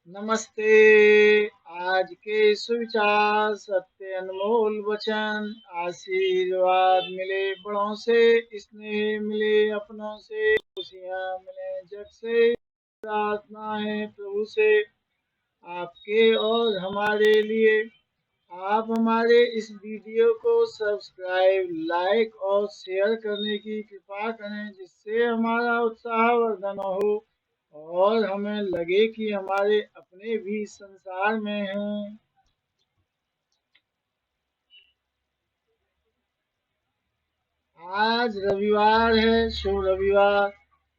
नमस्ते। आज के सुविचार सत्य अनमोल वचन, आशीर्वाद मिले बड़ों से, स्नेह मिले अपनों से, खुशियाँ मिले जग से। प्रार्थना है प्रभु से आपके और हमारे लिए। आप हमारे इस वीडियो को सब्सक्राइब, लाइक और शेयर करने की कृपा करें, जिससे हमारा उत्साह वर्धन हो और हमें लगे कि हमारे अपने भी संसार में हैं। आज रविवार है, शुभ रविवार।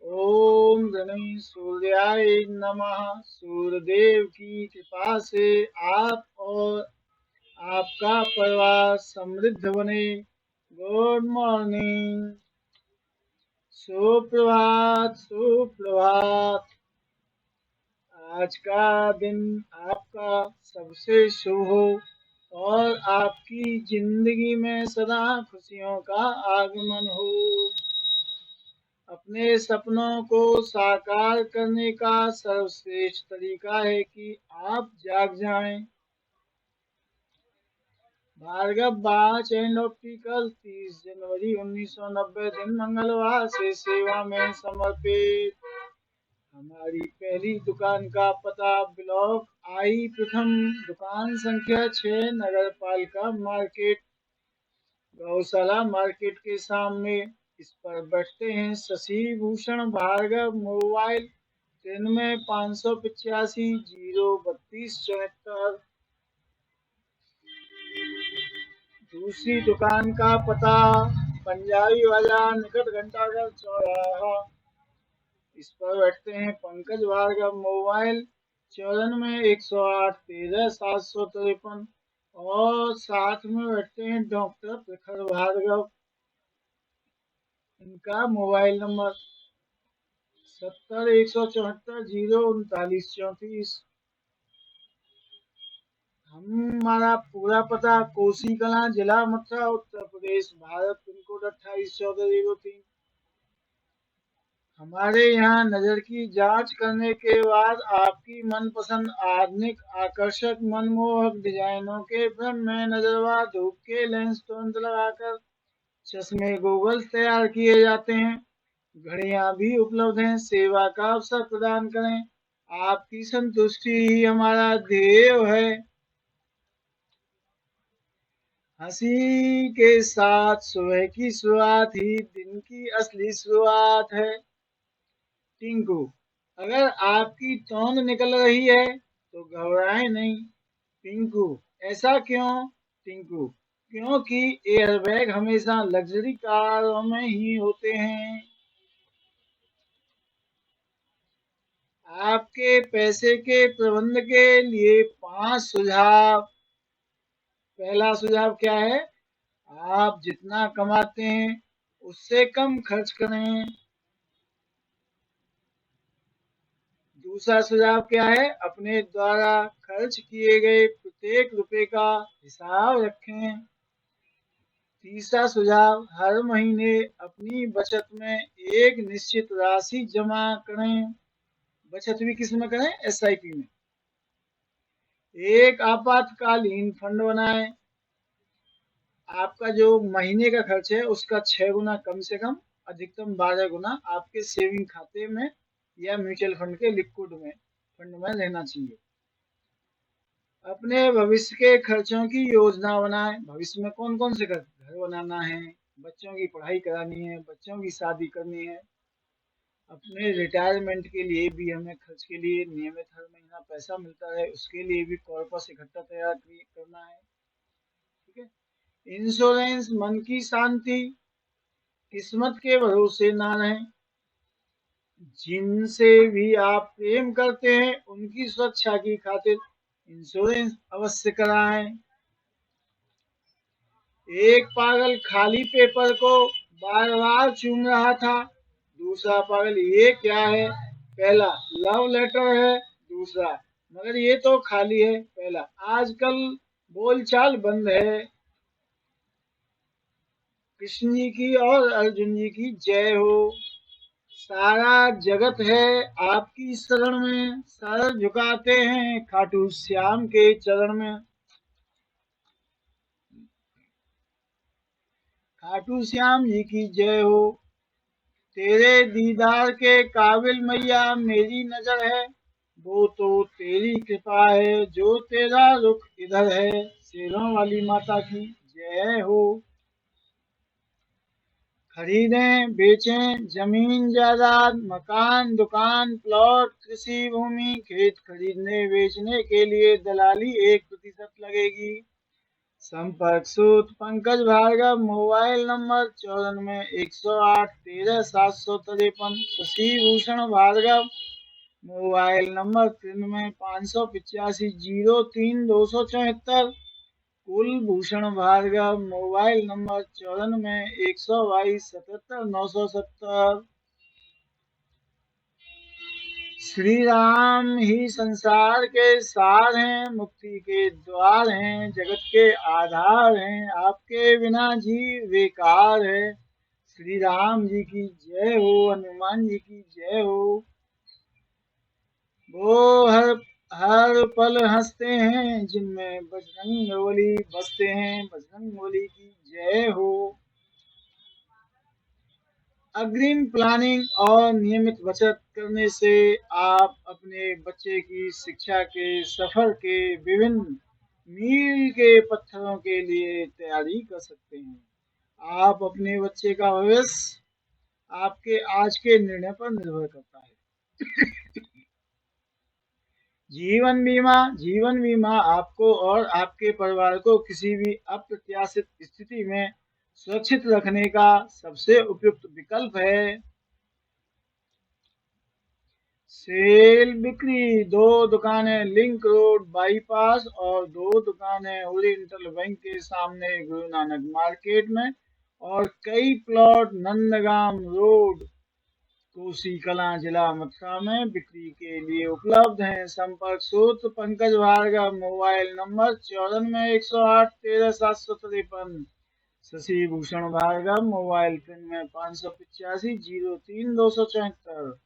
ओम गणेश सूर्याय नमः। सूर्यदेव की कृपा से आप और आपका परिवार समृद्ध बने। Good morning. सुप्रभात सुप्रभात। आज का दिन आपका सबसे शुभ हो और आपकी जिंदगी में सदा खुशियों का आगमन हो। अपने सपनों को साकार करने का सर्वश्रेष्ठ तरीका है कि आप जाग जाएं। भार्गव बाच एंड ऑप्टिकल 30 जनवरी 1990 दिन मंगलवार से सेवा में समर्पित। हमारी पहली दुकान का पता ब्लॉक आई प्रथम, दुकान संख्या 6, नगर पालिका मार्केट, गौशाला मार्केट के सामने। इस पर बैठते हैं शशि भूषण भार्गव। मोबाइल 93 585 0 32 74। दूसरी दुकान का पता पंजाबी बाजार निकट घंटाघर चौराहा। इस पर बैठते हैं पंकज भार्गव। मोबाइल 94 108 13 753। और साथ में बैठते हैं डॉक्टर प्रखर भार्गव। इनका मोबाइल नंबर 70 174 0 39 34। हमारा पूरा पता कोसी कलां, जिला मथुरा, उत्तर प्रदेश, भारत। Pin code 28 14 03। हमारे यहाँ नजर की जांच करने के बाद आपकी मनपसंद आधुनिक आकर्षक मनमोहक डिजाइनों के भ्रम में नजरवा धूप के लेंस तुरंत लगाकर चश्मे गूगल्स तैयार किए जाते हैं। घड़ियां भी उपलब्ध हैं। सेवा का अवसर प्रदान करें। आपकी संतुष्टि ही हमारा ध्येय है। हंसी के साथ सुबह की शुरुआत ही दिन की असली शुरुआत है। टिंकू, अगर आपकी तोंद निकल रही है तो घबराएं नहीं। टिंकू, ऐसा क्यों? टिंकू, क्योंकि एयरबैग हमेशा लग्जरी कारों में ही होते हैं। आपके पैसे के प्रबंध के लिए 5 सुझाव। पहला सुझाव क्या है? आप जितना कमाते हैं उससे कम खर्च करें। दूसरा सुझाव क्या है? अपने द्वारा खर्च किए गए प्रत्येक रुपए का हिसाब रखें। तीसरा सुझाव, हर महीने अपनी बचत में एक निश्चित राशि जमा करें। बचत भी किस में करें? एसआईपी में। एक आपातकालीन फंड बनाएं। आपका जो महीने का खर्च है उसका 6 गुना कम से कम, अधिकतम 12 गुना आपके सेविंग खाते में या म्यूचुअल फंड के लिक्विड में फंड में रहना चाहिए। अपने भविष्य के खर्चों की योजना बनाएं। भविष्य में कौन कौन से घर बनाना है, बच्चों की पढ़ाई करानी है, बच्चों की शादी करनी है, अपने रिटायरमेंट के लिए भी हमें खर्च के लिए नियमित हर महीना पैसा मिलता है, उसके लिए भी कॉर्पस इकट्ठा तैयार करना है। ठीक है। इंश्योरेंस, मन की शांति। किस्मत के भरोसे ना रहें। जिनसे भी आप प्रेम करते हैं उनकी सुरक्षा की खातिर इंश्योरेंस अवश्य कराएं। एक पागल खाली पेपर को बार बार चूम रहा था। दूसरा पागल, ये क्या है? पहला, लव लेटर है। दूसरा, मगर ये तो खाली है। पहला, आजकल बोलचाल बंद है। कृष्ण जी की और अर्जुन जी की जय हो। सारा जगत है आपकी शरण में, सर झुकाते हैं खाटू श्याम के चरण में। खाटू श्याम जी की जय हो। तेरे दीदार के काबिल मैया मेरी नजर है, वो तो तेरी कृपा है जो तेरा रुख इधर है। शेरों वाली माता की जय हो। खरीदें बेचें जमीन जायदाद, मकान दुकान प्लॉट कृषि भूमि, खेत खरीदने बेचने के लिए दलाली 1% लगेगी। संपर्क सूत्र Pankaj Bhargava, mobile number 94 108 13 753। Shashi Bhushan Bhargava, mobile number 93 585 03 274। Kulbhushan Bhargava, mobile number 94 122 77 970। Shri Ram ही संसार के सार हैं, मुक्ति के द्वार हैं, जगत के आधार हैं, आपके बिना जीव बेकार है। श्री राम जी की जय हो, हनुमान जी की जय हो। वो हर पल हंसते हैं जिनमें बजरंग बली बसते हैं, बजरंग बली की जय हो। अग्रिम प्लानिंग और नियमित बचत करने से आप अपने बच्चे की शिक्षा के सफर के विभिन्न मील के पत्थरों के लिए तैयारी कर सकते हैं। आप अपने बच्चे का भविष्य आपके आज के निर्णय पर निर्भर करता है। जीवन बीमा आपको और आपके परिवार को किसी भी अप्रत्याशित स्थिति में सुरक्षित रखने का सबसे उपयुक्त विकल्प है। सेल बिक्री 2 दुकानें लिंक रोड बाईपास और 2 दुकानें ओरिएंटल बैंक के सामने गुरु नानक मार्केट में, और कई प्लॉट नंदगाम रोड कोसी कलां जिला मथुरा में बिक्री के लिए उपलब्ध हैं। संपर्क सूत्र Pankaj Bhargava, mobile number 94 108 13 753। Shashi Bhushan Bhargava, mobile 95 585 03 274।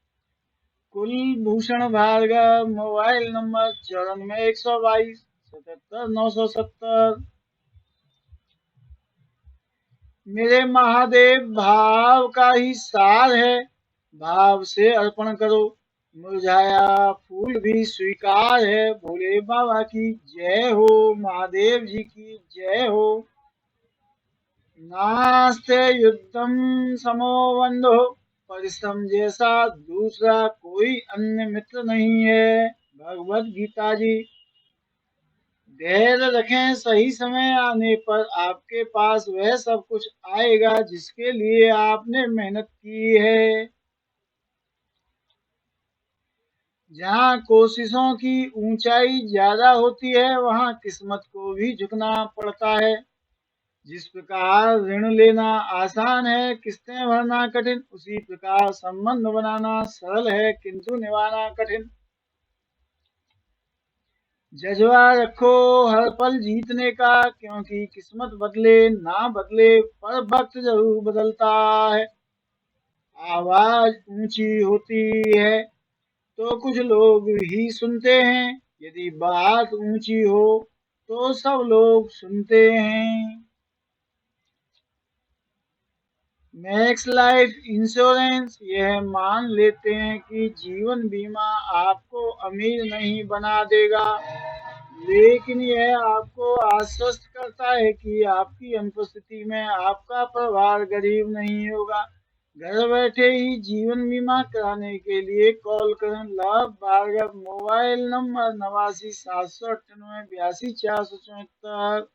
Kulbhushan Bhargava, mobile number 94 122 77 970। मेरे महादेव भाव का ही सार है, भाव से अर्पण करो, मुरझाया फूल भी स्वीकार है। भोले बाबा की जय हो, महादेव जी की जय हो। नास्ते युद्धम समो बंधो, परिश्रम जैसा दूसरा कोई अन्य मित्र नहीं है। भगवत गीता जी। धैर्य रखें, सही समय आने पर आपके पास वह सब कुछ आएगा जिसके लिए आपने मेहनत की है। जहाँ कोशिशों की ऊंचाई ज्यादा होती है वहाँ किस्मत को भी झुकना पड़ता है। जिस प्रकार ऋण लेना आसान है किस्तें भरना कठिन, उसी प्रकार संबंध बनाना सरल है किंतु निभाना कठिन। जज्बा रखो हर पल जीतने का, क्योंकि किस्मत बदले ना बदले पर वक्त जरूर बदलता है। आवाज ऊंची होती है तो कुछ लोग ही सुनते हैं, यदि बात ऊंची हो तो सब लोग सुनते हैं। मैक्स लाइफ इंश्योरेंस यह मान लेते हैं कि जीवन बीमा आपको अमीर नहीं बना देगा, लेकिन यह आपको आश्वस्त करता है कि आपकी अनुपस्थिति में आपका परिवार गरीब नहीं होगा। घर बैठे ही जीवन बीमा कराने के लिए कॉल करें लव भार्गव, मोबाइल नंबर 89 798 82 474।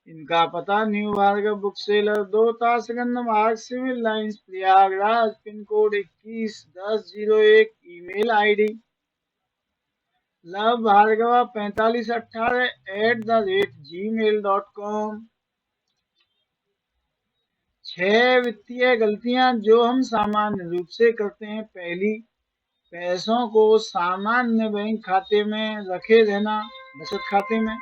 इनका पता new Bhargava book seller, 2 Tashganj Marg, civil lines Prayagraj, pin code 211001। Email ID Luv Bhargava 4518@gmail.com। 6 वित्तीय गलतियां जो हम सामान्य रूप से करते हैं। पहली, पैसों को सामान्य बैंक खाते में रखे रहना, बचत खाते में।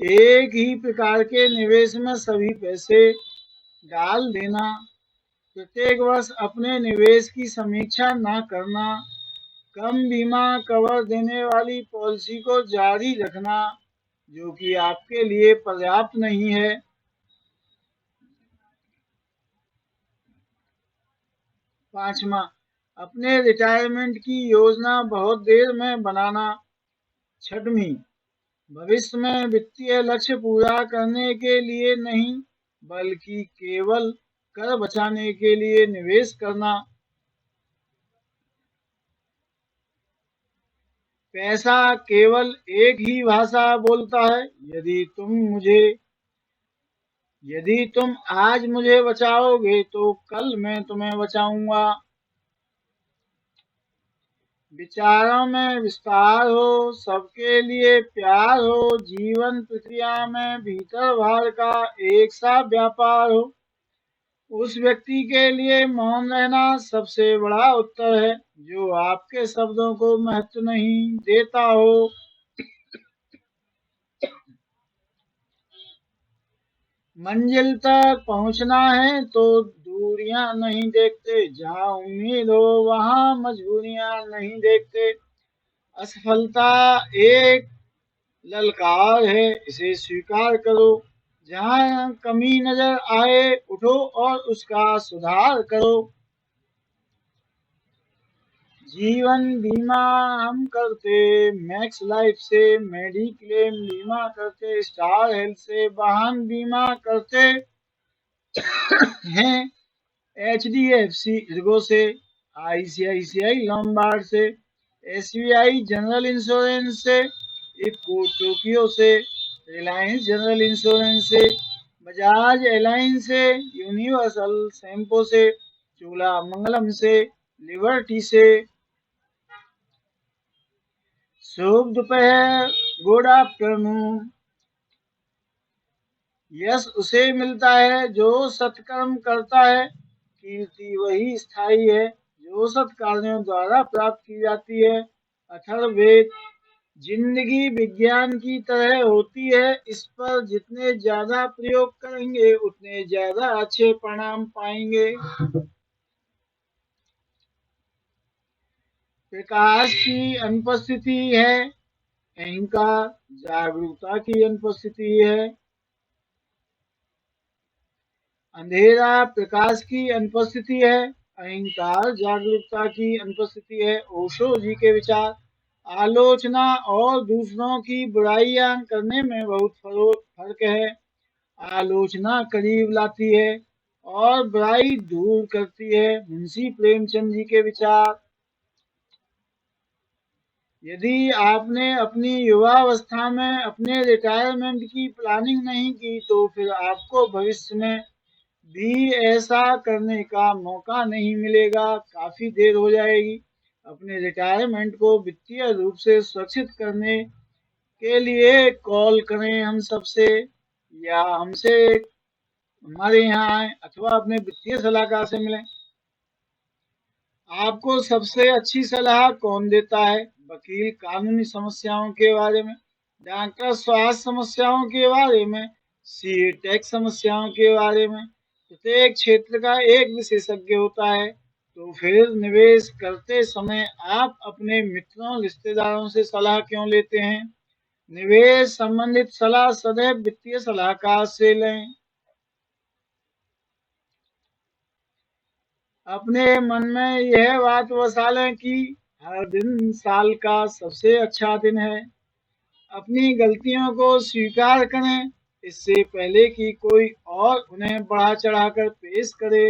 एक ही प्रकार के निवेश में सभी पैसे डाल देना। प्रत्येक वर्ष अपने निवेश की समीक्षा न करना, कम बीमा कवर देने वाली पॉलिसी को जारी रखना जो कि आपके लिए पर्याप्त नहीं है। 5वां, अपने रिटायरमेंट की योजना बहुत देर में बनाना। 6वीं, भविष्य में वित्तीय लक्ष्य पूरा करने के लिए नहीं, बल्कि केवल कर बचाने के लिए निवेश करना। पैसा केवल एक ही भाषा बोलता है। यदि तुम आज मुझे बचाओगे तो कल मैं तुम्हें बचाऊंगा। विचारों में विस्तार हो, सबके लिए प्यार हो, जीवन प्रक्रिया में भीतर बाहर का एक सा व्यापार हो, उस व्यक्ति के लिए मौन रहना सबसे बड़ा उत्तर है जो आपके शब्दों को महत्व नहीं देता हो। मंजिल तक पहुंचना है तो दूरियां नहीं देखते, जहां उम्मीद हो वहां मजबूरियां नहीं देखते। असफलता एक ललकार है, इसे स्वीकार करो। जहां कमी नजर आए उठो और उसका सुधार करो। जीवन बीमा हम करते मैक्स लाइफ से, मेडिक्लेम बीमा करते स्टार हेल्थ से, वाहन बीमा करते हैं HDFC इर्गो से, ICICI लोम्बार्ड से, SBI जनरल इंश्योरेंस से, इफको टोक्यो से, रिलायंस जनरल इंश्योरेंस से, बजाज एलायंस से, यूनिवर्सल सैम्पो से, चोला मंगलम से, लिबर्टी से। शुभ दोपहर, गुड आफ्टरनून। यश उसे मिलता है जो सत्कर्म करता है, कीर्ति वही स्थायी है जो सत्कार्यों द्वारा प्राप्त की जाती है। अथर्ववेद। जिंदगी विज्ञान की तरह होती है, इस पर जितने ज्यादा प्रयोग करेंगे उतने ज्यादा अच्छे परिणाम पाएंगे। प्रकाश की अनुपस्थिति है अहंकार, जागरूकता की अनुपस्थिति है अंधेरा, प्रकाश की अनुपस्थिति है अहंकार, जागरूकता की अनुपस्थिति है। ओशो जी के विचार। आलोचना और दूसरों की बुराइयां करने में बहुत फर्क है। आलोचना करीब लाती है और बुराई दूर करती है। मुंशी प्रेमचंद जी के विचार। यदि आपने अपनी युवावस्था में अपने रिटायरमेंट की प्लानिंग नहीं की तो फिर आपको भविष्य में भी ऐसा करने का मौका नहीं मिलेगा, काफी देर हो जाएगी। अपने रिटायरमेंट को वित्तीय रूप से सुरक्षित करने के लिए कॉल करें हम सबसे, या हमसे हमारे यहाँ आए अथवा अपने वित्तीय सलाहकार से मिलें। आपको सबसे अच्छी सलाह कौन देता है? वकील कानूनी समस्याओं के बारे में, डॉक्टर स्वास्थ्य समस्याओं के बारे में, सीए टैक्स समस्याओं के बारे में। प्रत्येक क्षेत्र का एक विशेषज्ञ होता है। तो फिर निवेश करते समय आप अपने मित्रों रिश्तेदारों से सलाह क्यों लेते हैं? निवेश संबंधित सलाह सदैव वित्तीय सलाहकार से लें। अपने मन में यह बात बसा लें कि हर दिन साल का सबसे अच्छा दिन है। अपनी गलतियों को स्वीकार करें इससे पहले कि कोई और उन्हें बढ़ा चढ़ाकर पेश करे।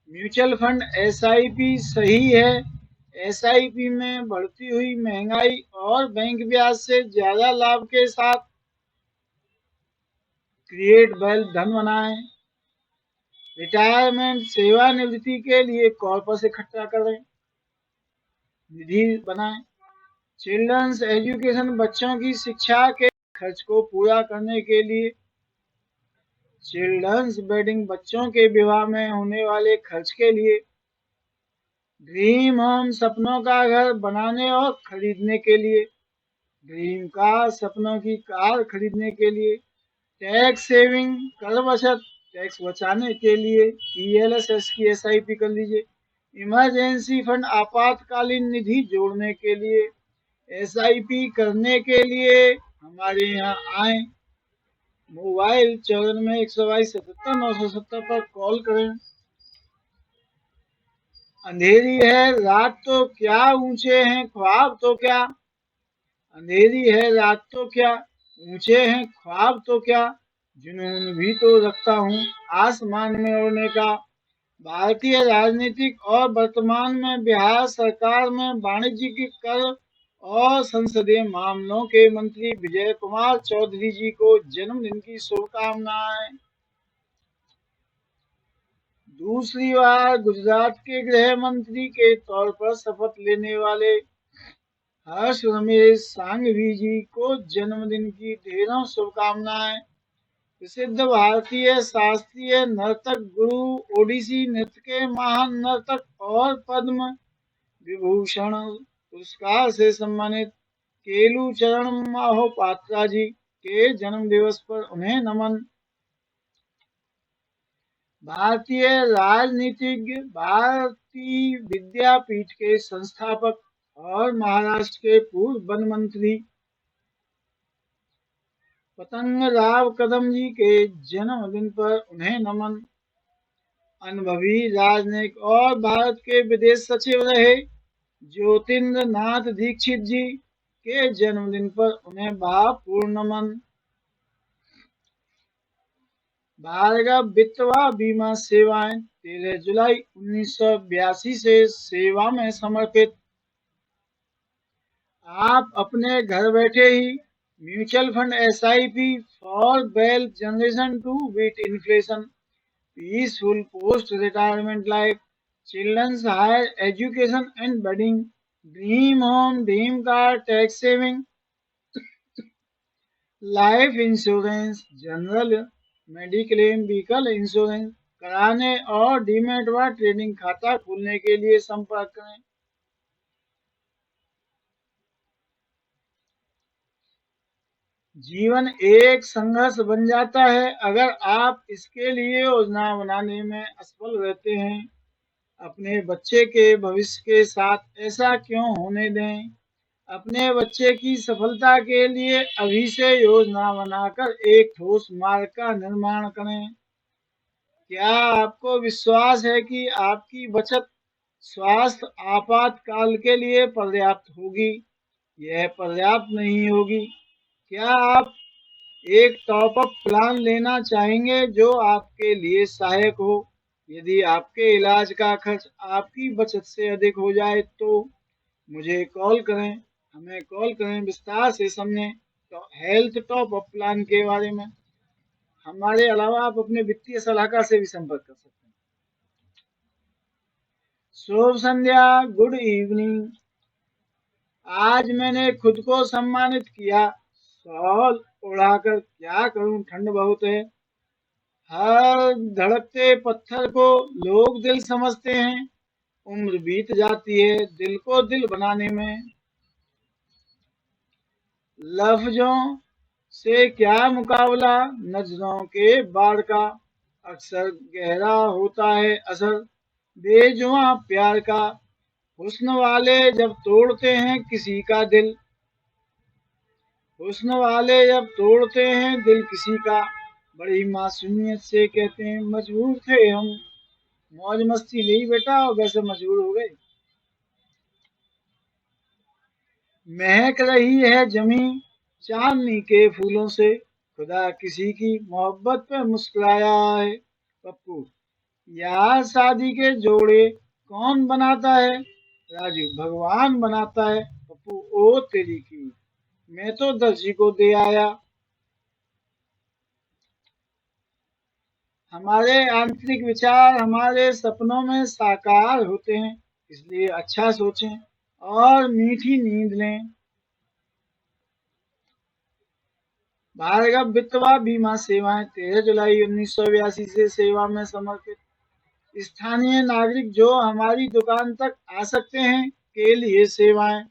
म्यूचुअल फंड एसआईपी सही है। एसआईपी में बढ़ती हुई महंगाई और बैंक ब्याज से ज्यादा लाभ के साथ क्रिएट वेल्थ धन बनाएं। रिटायरमेंट सेवानिवृत्ति के लिए कॉर्पस इकट्ठा करें, निधि बनाएं। चिल्ड्रंस एजुकेशन, बच्चों की शिक्षा के खर्च को पूरा करने के लिए। चिल्ड्रंस वेडिंग, बच्चों के विवाह में होने वाले खर्च के लिए। ड्रीम होम, सपनों का घर बनाने और खरीदने के लिए। ड्रीम कार, सपनों की कार खरीदने के लिए। टैक्स सेविंग, कर बचत, टैक्स बचाने के लिए ईएलएसएस की एसआईपी कर लीजिए। इमरजेंसी फंड आपातकालीन निधि जोड़ने के लिए एसआईपी करने के लिए हमारे यहाँ आए। मोबाइल 94 में 122 77 970 पर कॉल करें। अंधेरी है रात तो क्या, ऊंचे हैं ख्वाब तो क्या। अंधेरी है रात तो क्या, ऊंचे हैं ख्वाब तो क्या। जुनून भी तो रखता हूँ आसमान में उड़ने का। भारतीय राजनीतिक और वर्तमान में बिहार सरकार में वाणिज्यिक कर और संसदीय मामलों के मंत्री विजय कुमार चौधरी जी को जन्मदिन की शुभकामनाएं। दूसरी बार गुजरात के गृह मंत्री के तौर पर शपथ लेने वाले हर्ष रमेश सांघवी जी को जन्मदिन की ढेरों शुभकामनाएं। प्रसिद्ध भारतीय शास्त्रीय नर्तक गुरु, ओडिसी नृत्य के महान नर्तक और पद्म विभूषण पुरस्कार से सम्मानित केलू चरण महोपात्रा जी के जन्म दिवस पर उन्हें नमन। भारतीय राजनीतिज्ञ, भारतीय विद्यापीठ के संस्थापक और महाराष्ट्र के पूर्व वन मंत्री पतंगराव कदम जी के जन्मदिन पर उन्हें नमन। अनुभवी राजनयिक और भारत के विदेश सचिव रहे ज्योतिन्द्र नाथ दीक्षित जी के जन्मदिन पर उन्हें भावपूर्ण नमन। भार्गव विधवा बीमा सेवाएं 13 जुलाई 1982 से सेवा में समर्पित। आप अपने घर बैठे ही mutual fund SIP for wealth generation to beat inflation, peaceful post retirement life, children's higher education and wedding, dream home, dream car, tax saving, life insurance, general mediclaim, vehicle insurance कराने और डीमैट व trading खाता खोलने के लिए संपर्क करें। जीवन एक संघर्ष बन जाता है अगर आप इसके लिए योजना बनाने में असफल रहते हैं। अपने बच्चे के भविष्य के साथ ऐसा क्यों होने दें। अपने बच्चे की सफलता के लिए अभी से योजना बनाकर एक ठोस मार्ग का निर्माण करें। क्या आपको विश्वास है कि आपकी बचत स्वास्थ्य आपातकाल के लिए पर्याप्त होगी? यह पर्याप्त नहीं होगी। क्या आप एक टॉप अप प्लान लेना चाहेंगे जो आपके लिए सहायक हो? यदि आपके इलाज का खर्च आपकी बचत से अधिक हो जाए तो मुझे कॉल करें, हमें कॉल करें, विस्तार से समझें तो हेल्थ टॉप अप प्लान के बारे में। हमारे अलावा आप अपने वित्तीय सलाहकार से भी संपर्क कर सकते हैं। शुभ संध्या, गुड इवनिंग। आज मैंने खुद को सम्मानित किया, शॉल उड़ाकर, क्या करूं ठंड बहुत है। हर धड़कते पत्थर को लोग दिल समझते हैं, उम्र बीत जाती है दिल को दिल बनाने में। लफ्जों से क्या मुकाबला नजरों के बाढ़ का, अक्सर गहरा होता है असर बेजुबां प्यार का। हुस्न वाले जब तोड़ते हैं किसी का दिल, हुस्न वाले जब तोड़ते हैं दिल किसी का, बड़ी मासूमियत से कहते हैं मजबूर थे हम। मौज मस्ती नहीं बेटा, वैसे मजबूर हो गए। महक रही है जमी चांदनी के फूलों से, खुदा किसी की मोहब्बत पे मुस्कुराया है। पप्पू, यार शादी के जोड़े कौन बनाता है? राजू, भगवान बनाता है। पप्पू, ओ तेरी की, मैं तो दर्जी को दे आया। हमारे आंतरिक विचार हमारे सपनों में साकार होते हैं, इसलिए अच्छा सोचें और मीठी नींद लें। भार्गव विधवा बीमा सेवाएं 13 जुलाई 1982 से सेवा में समर्पित। स्थानीय नागरिक जो हमारी दुकान तक आ सकते हैं के लिए सेवाएं,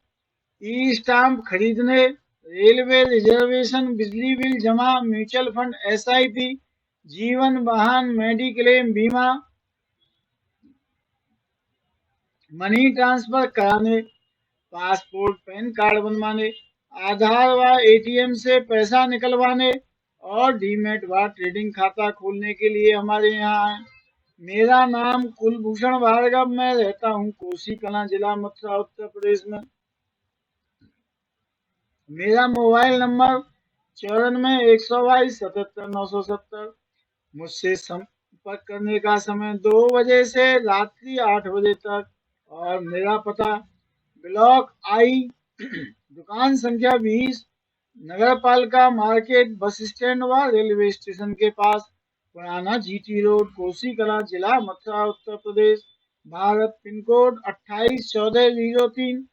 ई स्टाम्प खरीदने, रेलवे रिजर्वेशन, बिजली बिल जमा, म्यूचुअल फंड एसआईपी, जीवन, वाहन, मेडिक्लेम बीमा, मनी ट्रांसफर कराने, पासपोर्ट पैन कार्ड बनवाने, आधार व एटीएम से पैसा निकलवाने और डीमैट व ट्रेडिंग खाता खोलने के लिए हमारे यहाँ आए। मेरा नाम कुलभूषण भार्गव, मैं रहता हूँ कोसी कलां, जिला मथुरा, उत्तर प्रदेश में। मेरा मोबाइल नंबर 94 122 77 970। मुझसे संपर्क करने का समय 2 बजे से रात्रि 8 बजे तक। और मेरा पता ब्लॉक आई, दुकान संख्या 20, नगर पालिका मार्केट, बस स्टैंड व रेलवे स्टेशन के पास, पुराना जीटी रोड, कोसी कला, जिला मथुरा, उत्तर प्रदेश, भारत। Pin code 281403।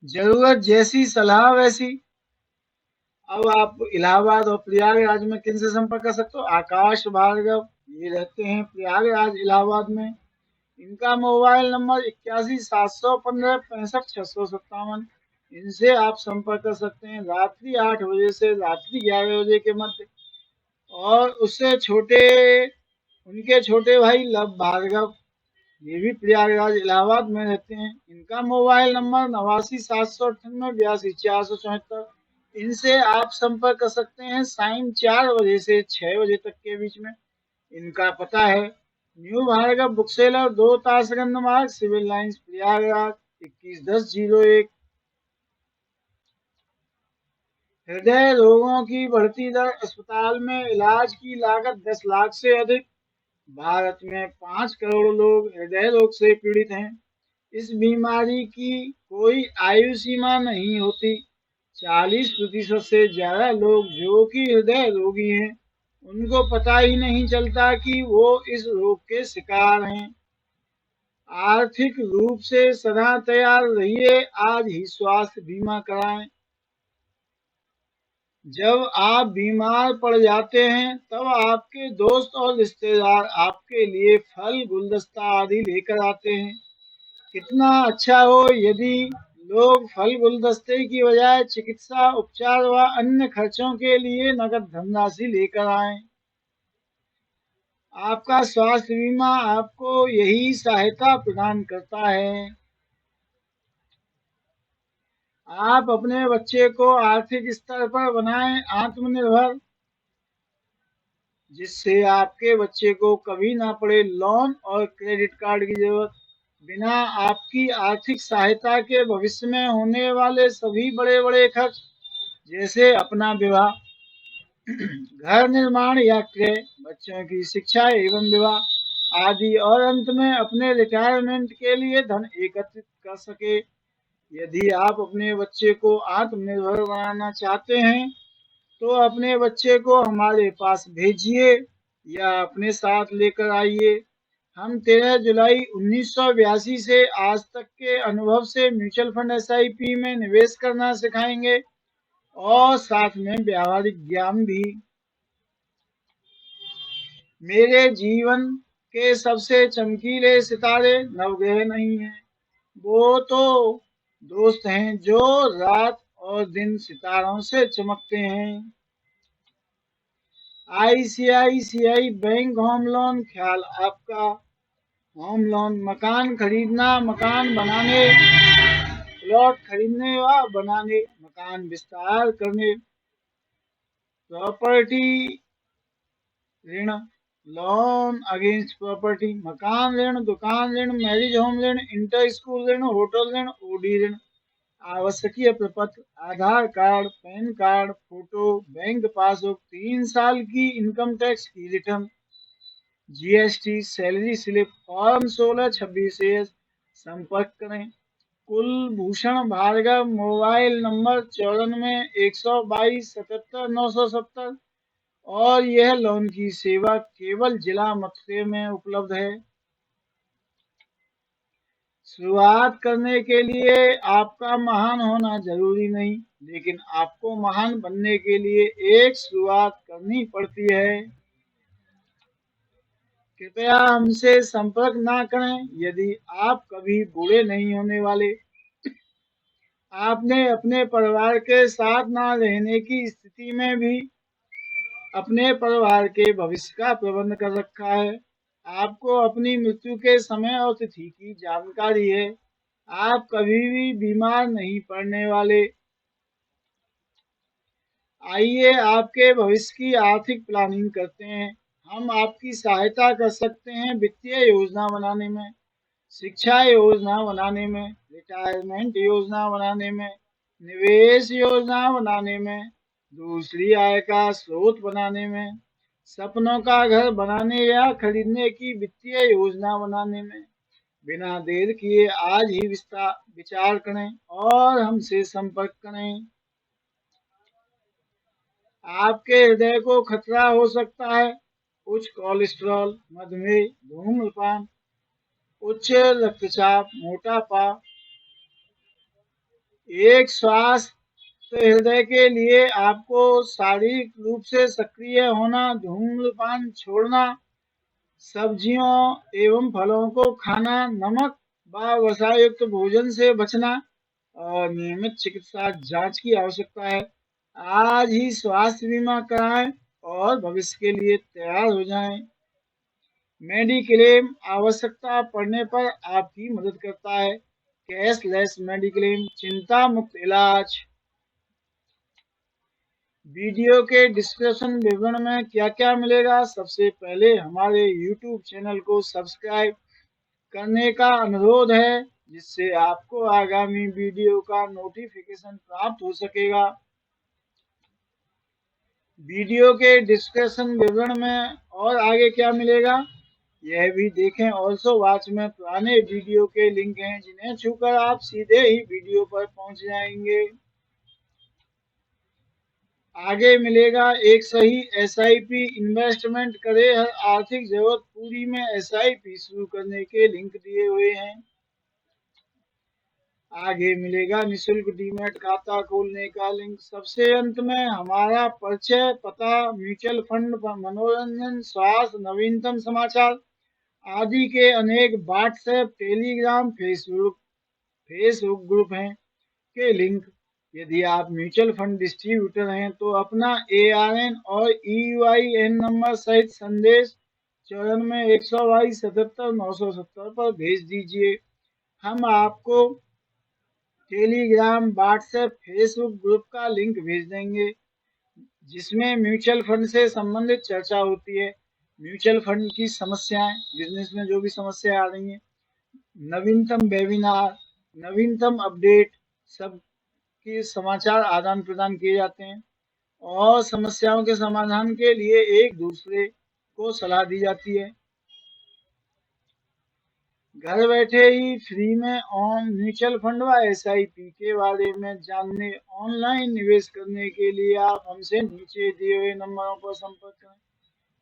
जरूरत जैसी सलाह वैसी। अब आप इलाहाबाद और प्रयागराज में किन से संपर्क कर सकते हो? आकाश भार्गव, ये रहते हैं प्रयागराज इलाहाबाद में। इनका मोबाइल नंबर 81 715 65 657। इनसे आप संपर्क कर सकते हैं रात्रि 8 बजे से रात्रि 11 बजे के मध्य। और उससे छोटे, उनके छोटे भाई लव भार्गव, ये भी प्रयागराज इलाहाबाद में रहते हैं। इनका मोबाइल नंबर 89 798 82 474। इनसे आप संपर्क कर सकते हैं सायं 4 बजे से 6 बजे तक के बीच में। इनका पता है new Bhargava book seller, 2 Tashganj Marg, civil lines, Prayagraj 211001। हृदय रोगों की बढ़ती दर, अस्पताल में इलाज की लागत 10 लाख से अधिक। भारत में 5 करोड़ लोग हृदय रोग से पीड़ित हैं। इस बीमारी की कोई आयु सीमा नहीं होती। 40% से ज्यादा लोग जो कि हृदय रोगी हैं, उनको पता ही नहीं चलता कि वो इस रोग के शिकार हैं। आर्थिक रूप से सदा तैयार रहिए, आज ही स्वास्थ्य बीमा कराएं। जब आप बीमार पड़ जाते हैं तब आपके दोस्त और रिश्तेदार आपके लिए फल, गुलदस्ता आदि लेकर आते हैं। कितना अच्छा हो यदि लोग फल गुलदस्ते की बजाय चिकित्सा उपचार व अन्य खर्चों के लिए नकद धनराशि लेकर आएं। आपका स्वास्थ्य बीमा आपको यही सहायता प्रदान करता है। आप अपने बच्चे को आर्थिक स्तर पर बनाएं आत्मनिर्भर, जिससे आपके बच्चे को कभी ना पड़े लोन और क्रेडिट कार्ड की जरूरत। बिना आपकी आर्थिक सहायता के भविष्य में होने वाले सभी बड़े बड़े खर्च, जैसे अपना विवाह, घर निर्माण या क्रय, बच्चों की शिक्षा एवं विवाह आदि, और अंत में अपने रिटायरमेंट के लिए धन एकत्रित कर सके। यदि आप अपने बच्चे को आत्मनिर्भर बनाना चाहते हैं तो अपने बच्चे को हमारे पास भेजिए या अपने साथ लेकर आइए। हम 13 जुलाई 1982 से आज तक के अनुभव से म्यूचुअल फंड एसआईपी में निवेश करना सिखाएंगे और साथ में व्यावहारिक ज्ञान भी। मेरे जीवन के सबसे चमकीले सितारे नवग्रह नहीं हैं, वो तो दोस्त हैं जो रात और दिन सितारों से चमकते हैं। आईसीआईसीआई बैंक होम लोन, ख्याल आपका। होम लोन, मकान खरीदना, मकान बनाने, प्लॉट खरीदने व बनाने, मकान विस्तार करने, प्रॉपर्टी ऋण, लोन अगेंस्ट प्रॉपर्टी, मकान ऋण, दुकान ऋण, मैरिज होम ऋण, इंटर स्कूल ऋण, होटल ऋण, ओडी ऋण। आवश्यकीय प्रपत्र, Aadhaar card, PAN card, photo, bank passbook, 3 साल की इनकम टैक्स की return, GST, salary slip, form 1626 संपर्क करें। Kulbhushan Bhargava, mobile number 94 122 77 970। और यह लोन की सेवा केवल जिला मथुरे में उपलब्ध है। शुरुआत करने के लिए आपका महान होना जरूरी नहीं, लेकिन आपको महान बनने के लिए एक शुरुआत करनी पड़ती है। कृपया हमसे संपर्क ना करें यदि आप कभी बूढ़े नहीं होने वाले। आपने अपने परिवार के साथ ना रहने की स्थिति में भी अपने परिवार के भविष्य का प्रबंध कर रखा है। आपको अपनी मृत्यु के समय और तिथि की जानकारी है। आप कभी भी बीमार नहीं पड़ने वाले। आइए आपके भविष्य की आर्थिक प्लानिंग करते हैं। हम आपकी सहायता कर सकते हैं वित्तीय योजना बनाने में, शिक्षा योजना बनाने में, रिटायरमेंट योजना बनाने में, निवेश योजना बनाने में, दूसरी आय का स्रोत बनाने में, सपनों का घर बनाने या खरीदने की वित्तीय योजना बनाने में। बिना देर किए आज ही विचार करें और हमसे संपर्क करें। आपके हृदय को खतरा हो सकता है। उच्च कोलेस्ट्रॉल, मधुमेह, धूम्रपान, उच्च रक्तचाप, मोटापा। एक स्वास्थ्य हृदय के लिए आपको शारीरिक रूप से सक्रिय होना, धूम्रपान छोड़ना, सब्जियों एवं फलों को खाना, नमक व वसायुक्त भोजन से बचना और नियमित चिकित्सा जांच की आवश्यकता है। आज ही स्वास्थ्य बीमा कराएं और भविष्य के लिए तैयार हो जाएं। मेडिक्लेम आवश्यकता पड़ने पर आपकी मदद करता है। कैशलेस मेडिक्लेम, चिंता मुक्त इलाज। वीडियो के डिस्क्रिप्शन विवरण में क्या क्या मिलेगा? सबसे पहले हमारे YouTube चैनल को सब्सक्राइब करने का अनुरोध है, जिससे आपको आगामी वीडियो का नोटिफिकेशन प्राप्त हो सकेगा। वीडियो के डिस्क्रिप्शन विवरण में और आगे क्या मिलेगा यह भी देखें। ऑल्सो वॉच में पुराने वीडियो के लिंक हैं, जिन्हें छूकर आप सीधे ही वीडियो पर पहुंच जाएंगे। आगे मिलेगा एक सही एसआईपी इन्वेस्टमेंट करे हर आर्थिक जरूरत पूरी में एसआईपी शुरू करने के लिंक दिए हुए हैं। आगे मिलेगा निशुल्क डीमैट खाता खोलने का लिंक। सबसे अंत में हमारा परिचय, पता, म्यूचुअल फंड, मनोरंजन, स्वास्थ्य, नवीनतम समाचार आदि के अनेक व्हाट्सएप, टेलीग्राम, फेसबुक ग्रुप हैं के लिंक। यदि आप म्यूचुअल फंड डिस्ट्रीब्यूटर हैं तो अपना ARN और EIN नंबर सहित संदेश 94 122 77 970 पर भेज दीजिए। हम आपको टेलीग्राम, व्हाट्सएप, फेसबुक ग्रुप का लिंक भेज देंगे, जिसमें म्यूचुअल फंड से संबंधित चर्चा होती है। म्यूचुअल फंड की समस्याएं, बिजनेस में जो भी समस्याएं आ रही हैं, नवीनतम वेबिनार, नवीनतम अपडेट, सब के समाचार आदान प्रदान किए जाते हैं और समस्याओं के समाधान के लिए एक दूसरे को सलाह दी जाती है। घर बैठे ही फ्री में म्यूचुअल फंड व SIP के बारे में जानने ऑनलाइन निवेश करने के लिए आप हमसे नीचे दिए हुए नंबरों पर संपर्क करें।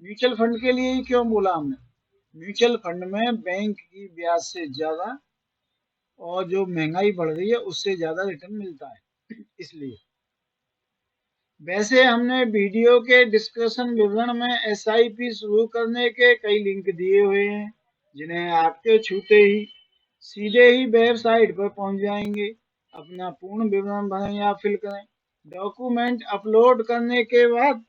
म्यूचुअल फंड के लिए ही क्यों बोला हमने? म्यूचुअल फंड में बैंक की ब्याज से ज्यादा और जो महंगाई बढ़ रही है उससे ज्यादा रिटर्न मिलता है, इसलिए। वैसे हमने वीडियो के डिस्क्रिप्शन विवरण में SIP शुरू करने के कई लिंक दिए हुए हैं, जिन्हें आपके छूते ही सीधे ही वेबसाइट पर पहुंच जाएंगे। अपना पूर्ण विवरण भरें या फिल करें। डॉक्यूमेंट अपलोड करने के बाद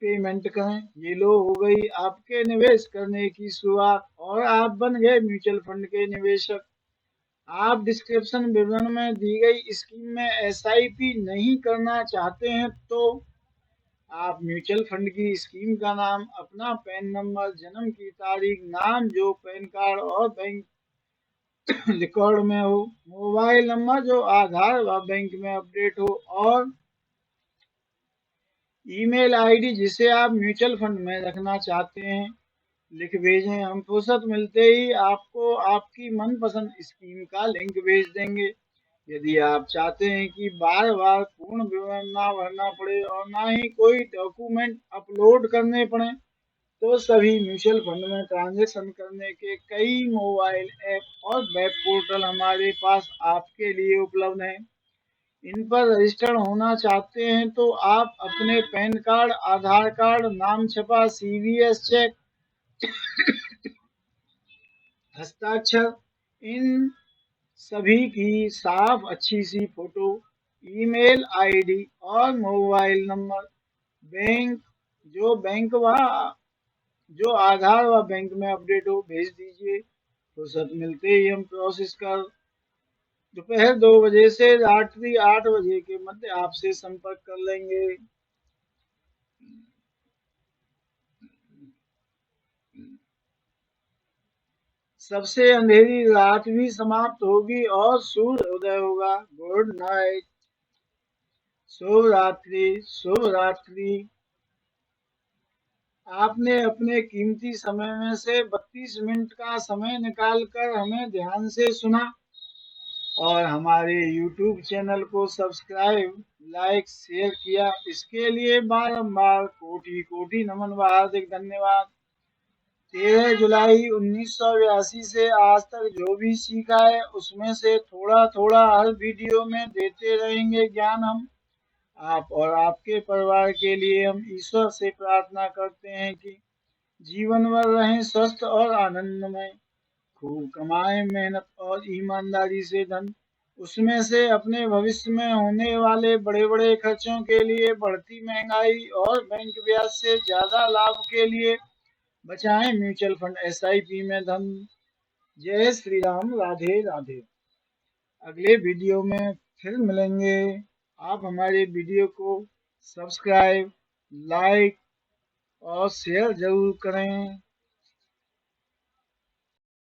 पेमेंट करें। ये लो हो गई आपके निवेश करने की शुरुआत और आप बन गए म्यूचुअल फंड के निवेशक। आप डिस्क्रिप्शन विवरण में दी गई स्कीम में SIP नहीं करना चाहते हैं तो आप म्यूचुअल फंड की स्कीम का नाम, अपना पैन नंबर, जन्म की तारीख, नाम जो पैन कार्ड और बैंक रिकॉर्ड में हो, मोबाइल नंबर जो आधार व बैंक में अपडेट हो और ईमेल आईडी जिसे आप म्यूचुअल फंड में रखना चाहते हैं, लिख भेजें। हम फुर्सत मिलते ही आपको आपकी मनपसंद स्कीम का लिंक भेज देंगे। यदि आप चाहते हैं कि बार बार पूर्ण विवरण ना भरना पड़े और ना ही कोई डॉक्यूमेंट अपलोड करने पड़े, तो सभी म्यूचुअल फंड में ट्रांजैक्शन करने के कई मोबाइल ऐप और वेब पोर्टल हमारे पास आपके लिए उपलब्ध हैं। इन पर रजिस्टर्ड होना चाहते हैं तो आप अपने पैन कार्ड, आधार कार्ड, नाम छपा, CVS चेक, हस्ताक्षर, इन सभी की साफ अच्छी सी फोटो, ईमेल आईडी और मोबाइल नंबर, बैंक जो बैंक व जो आधार व बैंक में अपडेट हो भेज दीजिए। फुर्सत मिलते ही हम प्रोसेस कर दोपहर 2 बजे से रात्रि 8 बजे के मध्य आपसे संपर्क कर लेंगे। सबसे अंधेरी रात भी समाप्त होगी और सूर्य उदय होगा। Good night. शुभ रात्रि। शुभ रात्रि। आपने अपने कीमती समय में से 32 मिनट का समय निकालकर हमें ध्यान से सुना और हमारे YouTube चैनल को सब्सक्राइब, लाइक, शेयर किया। इसके लिए बारंबार कोटि कोटि नमन व हार्दिक धन्यवाद। 13 जुलाई 1982 से आज तक जो भी सीखा है उसमें से थोड़ा थोड़ा हर वीडियो में देते रहेंगे ज्ञान हम। आप और आपके परिवार के लिए हम ईश्वर से प्रार्थना करते हैं कि जीवन भर रहें स्वस्थ और आनंदमय। खूब कमाएं मेहनत और ईमानदारी से धन। उसमें से अपने भविष्य में होने वाले बड़े बड़े खर्चों के लिए, बढ़ती महंगाई और बैंक ब्याज से ज्यादा लाभ के लिए बचाएं म्यूचुअल फंड एसआईपी में धन। जय श्री राम। राधे राधे। अगले वीडियो में फिर मिलेंगे। आप हमारे वीडियो को सब्सक्राइब, लाइक और शेयर जरूर करें।